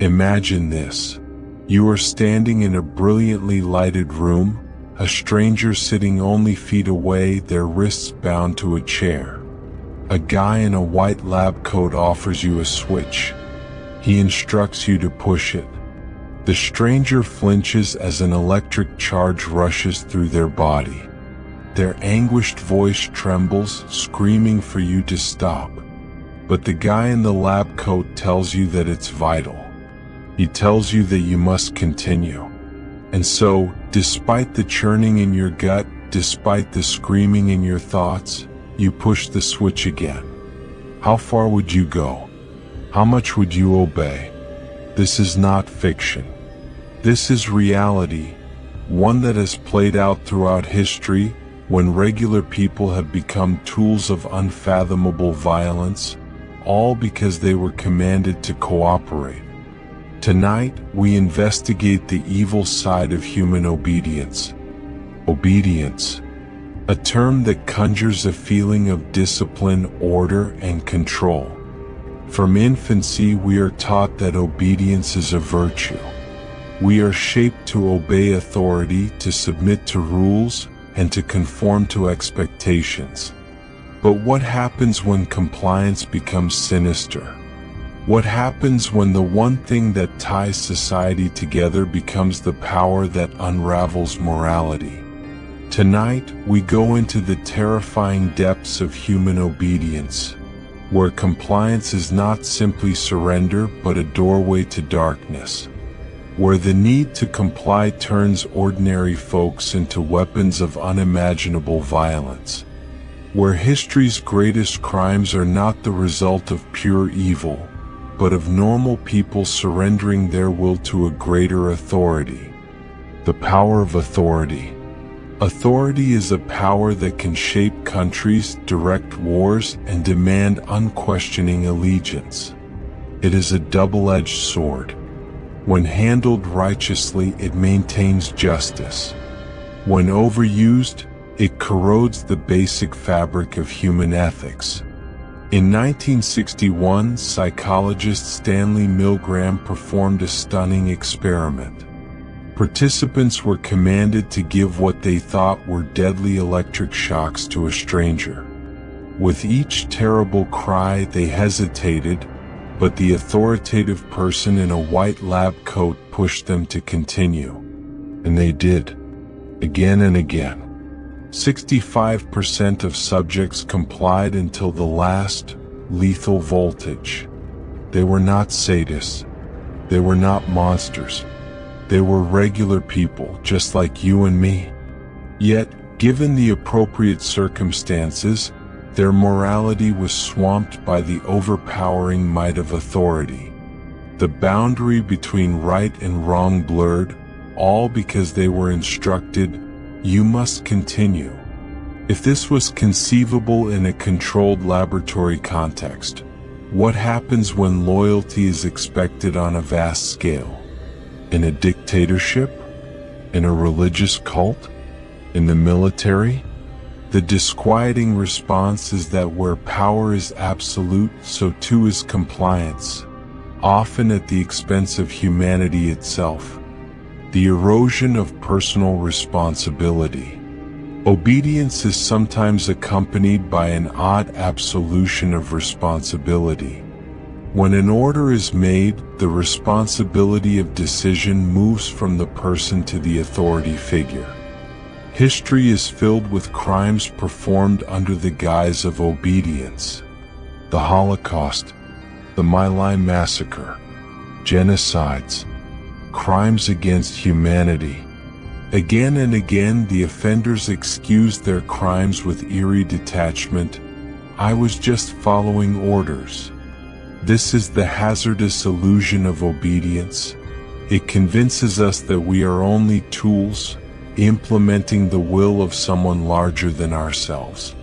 Imagine this. You are standing in a brilliantly lighted room, a stranger sitting only feet away, their wrists bound to a chair. A guy in a white lab coat offers you a switch. He instructs you to push it. The stranger flinches as an electric charge rushes through their body. Their anguished voice trembles, screaming for you to stop. But the guy in the lab coat tells you that it's vital. He tells you that you must continue. And so, despite the churning in your gut, despite the screaming in your thoughts, you push the switch again. How far would you go? How much would you obey? This is not fiction. This is reality, one that has played out throughout history when regular people have become tools of unfathomable violence, all because they were commanded to cooperate. Tonight, we investigate the evil side of human obedience. Obedience, a term that conjures a feeling of discipline, order, and control. From infancy, we are taught that obedience is a virtue. We are shaped to obey authority, to submit to rules, and to conform to expectations. But what happens when compliance becomes sinister? What happens when the one thing that ties society together becomes the power that unravels morality? Tonight, we go into the terrifying depths of human obedience, where compliance is not simply surrender but a doorway to darkness, where the need to comply turns ordinary folks into weapons of unimaginable violence, where history's greatest crimes are not the result of pure evil, but of normal people surrendering their will to a greater authority. The power of authority. Authority is a power that can shape countries, direct wars, and demand unquestioning allegiance. It is a double-edged sword. When handled righteously, it maintains justice. When overused, it corrodes the basic fabric of human ethics. In 1961, psychologist Stanley Milgram performed a stunning experiment. Participants were commanded to give what they thought were deadly electric shocks to a stranger. With each terrible cry, they hesitated, but the authoritative person in a white lab coat pushed them to continue. And they did. Again and again. 65% of subjects complied until the last, lethal voltage. They were not sadists. They were not monsters. They were regular people, just like you and me. Yet, given the appropriate circumstances, their morality was swamped by the overpowering might of authority. The boundary between right and wrong blurred, all because they were instructed, "You must continue." If this was conceivable in a controlled laboratory context, what happens when loyalty is expected on a vast scale? In a dictatorship? In a religious cult? In the military? The disquieting response is that where power is absolute, so too is compliance, often at the expense of humanity itself. The erosion of personal responsibility. Obedience is sometimes accompanied by an odd absolution of responsibility. When an order is made, the responsibility of decision moves from the person to the authority figure. History is filled with crimes performed under the guise of obedience. The Holocaust, the My Lai massacre, genocides, crimes against humanity. Again and again, the offenders excused their crimes with eerie detachment. "I was just following orders." This is the hazardous illusion of obedience. It convinces us that we are only tools, implementing the will of someone larger than ourselves.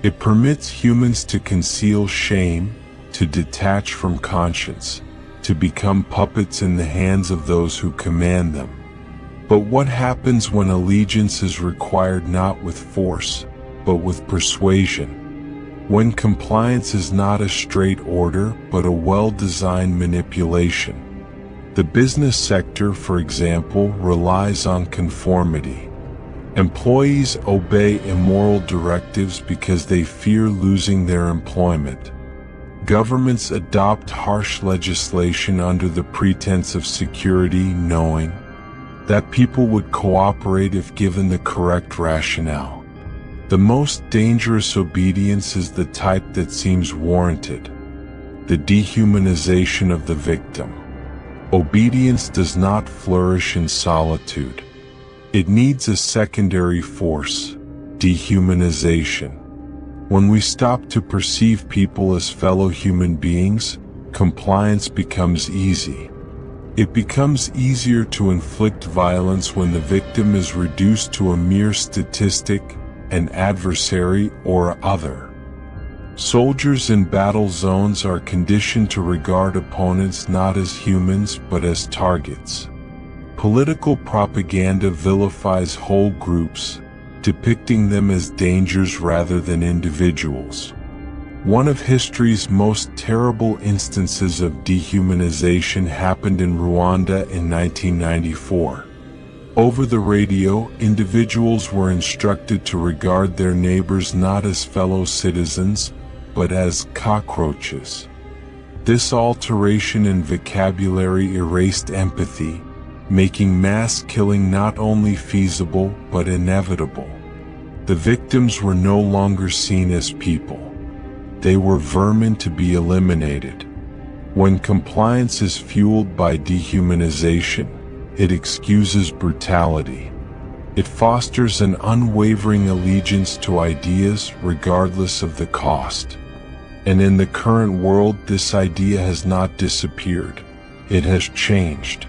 It permits humans to conceal shame, to detach from conscience, to become puppets in the hands of those who command them. But what happens when allegiance is required not with force, but with persuasion? When compliance is not a straight order, but a well-designed manipulation? The business sector, for example, relies on conformity. Employees obey immoral directives because they fear losing their employment. Governments adopt harsh legislation under the pretense of security, knowing that people would cooperate if given the correct rationale. The most dangerous obedience is the type that seems warranted, the dehumanization of the victim. Obedience does not flourish in solitude. It needs a secondary force, dehumanization. When we stop to perceive people as fellow human beings, compliance becomes easy. It becomes easier to inflict violence when the victim is reduced to a mere statistic, an adversary, or other. Soldiers in battle zones are conditioned to regard opponents not as humans but as targets. Political propaganda vilifies whole groups, depicting them as dangers rather than individuals. One of history's most terrible instances of dehumanization happened in Rwanda in 1994. Over the radio, individuals were instructed to regard their neighbors not as fellow citizens, but as cockroaches. This alteration in vocabulary erased empathy, making mass killing not only feasible but inevitable. The victims were no longer seen as people. They were vermin to be eliminated. When compliance is fueled by dehumanization, it excuses brutality. It fosters an unwavering allegiance to ideas regardless of the cost. And in the current world, this idea has not disappeared. It has changed.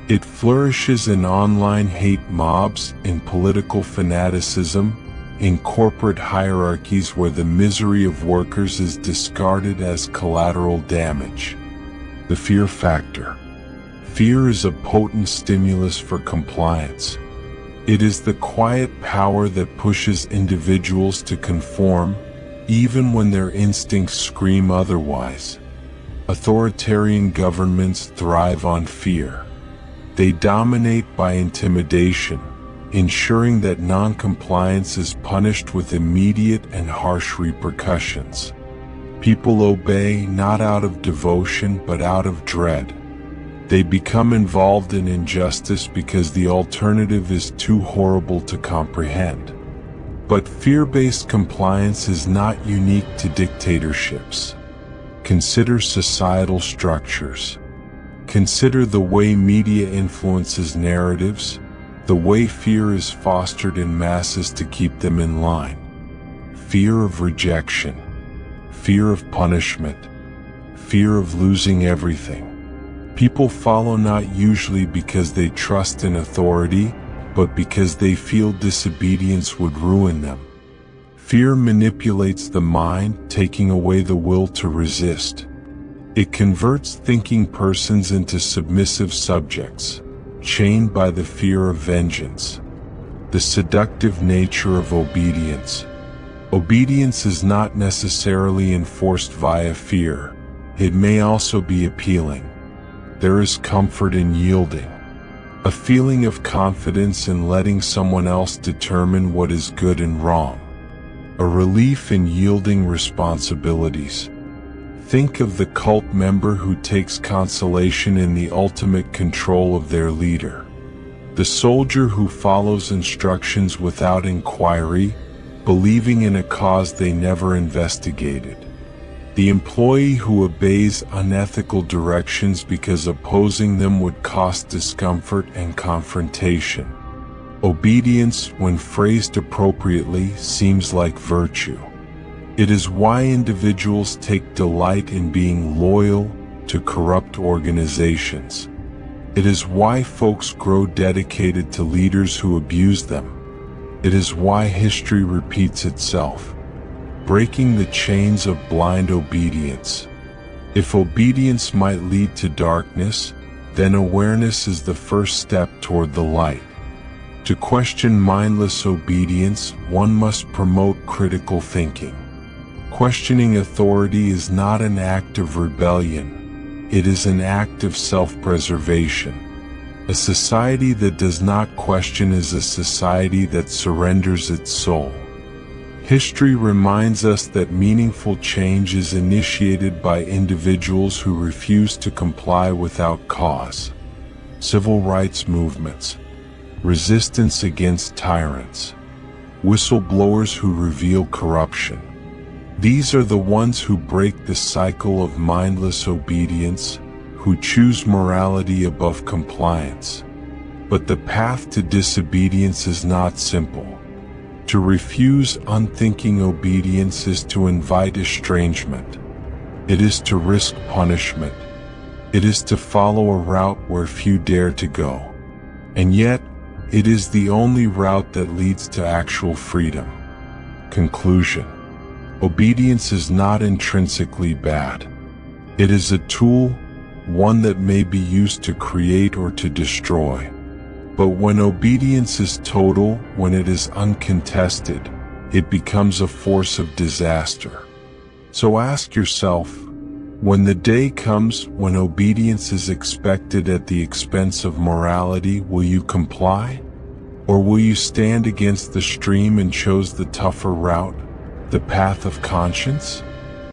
It flourishes in online hate mobs, in political fanaticism, in corporate hierarchies where the misery of workers is discarded as collateral damage. The fear factor. Fear is a potent stimulus for compliance. It is the quiet power that pushes individuals to conform, even when their instincts scream otherwise. Authoritarian governments thrive on fear. They dominate by intimidation, ensuring that non-compliance is punished with immediate and harsh repercussions. People obey not out of devotion but out of dread. They become involved in injustice because the alternative is too horrible to comprehend. But fear-based compliance is not unique to dictatorships. Consider societal structures. Consider the way media influences narratives, the way fear is fostered in masses to keep them in line. Fear of rejection, fear of punishment, fear of losing everything. People follow not usually because they trust in authority, but because they feel disobedience would ruin them. Fear manipulates the mind, taking away the will to resist. It converts thinking persons into submissive subjects, chained by the fear of vengeance. The seductive nature of obedience. Obedience is not necessarily enforced via fear. It may also be appealing. There is comfort in yielding. A feeling of confidence in letting someone else determine what is good and wrong. A relief in yielding responsibilities. Think of the cult member who takes consolation in the ultimate control of their leader. The soldier who follows instructions without inquiry, believing in a cause they never investigated. The employee who obeys unethical directions because opposing them would cost discomfort and confrontation. Obedience, when phrased appropriately, seems like virtue. It is why individuals take delight in being loyal to corrupt organizations. It is why folks grow dedicated to leaders who abuse them. It is why history repeats itself. Breaking the chains of blind obedience. If obedience might lead to darkness, then awareness is the first step toward the light. To question mindless obedience, one must promote critical thinking. Questioning authority is not an act of rebellion. it is an act of self-preservation. A society that does not question is a society that surrenders its soul. History reminds us that meaningful change is initiated by individuals who refuse to comply without cause. Civil rights movements, resistance against tyrants, whistleblowers who reveal corruption. These are the ones who break the cycle of mindless obedience, who choose morality above compliance. But the path to disobedience is not simple. To refuse unthinking obedience is to invite estrangement. It is to risk punishment. It is to follow a route where few dare to go. And yet, it is the only route that leads to actual freedom. Conclusion. Obedience is not intrinsically bad. It is a tool, one that may be used to create or to destroy. But when obedience is total, when it is uncontested, it becomes a force of disaster. So ask yourself, when the day comes when obedience is expected at the expense of morality, will you comply? Or will you stand against the stream and choose the tougher route, the path of conscience?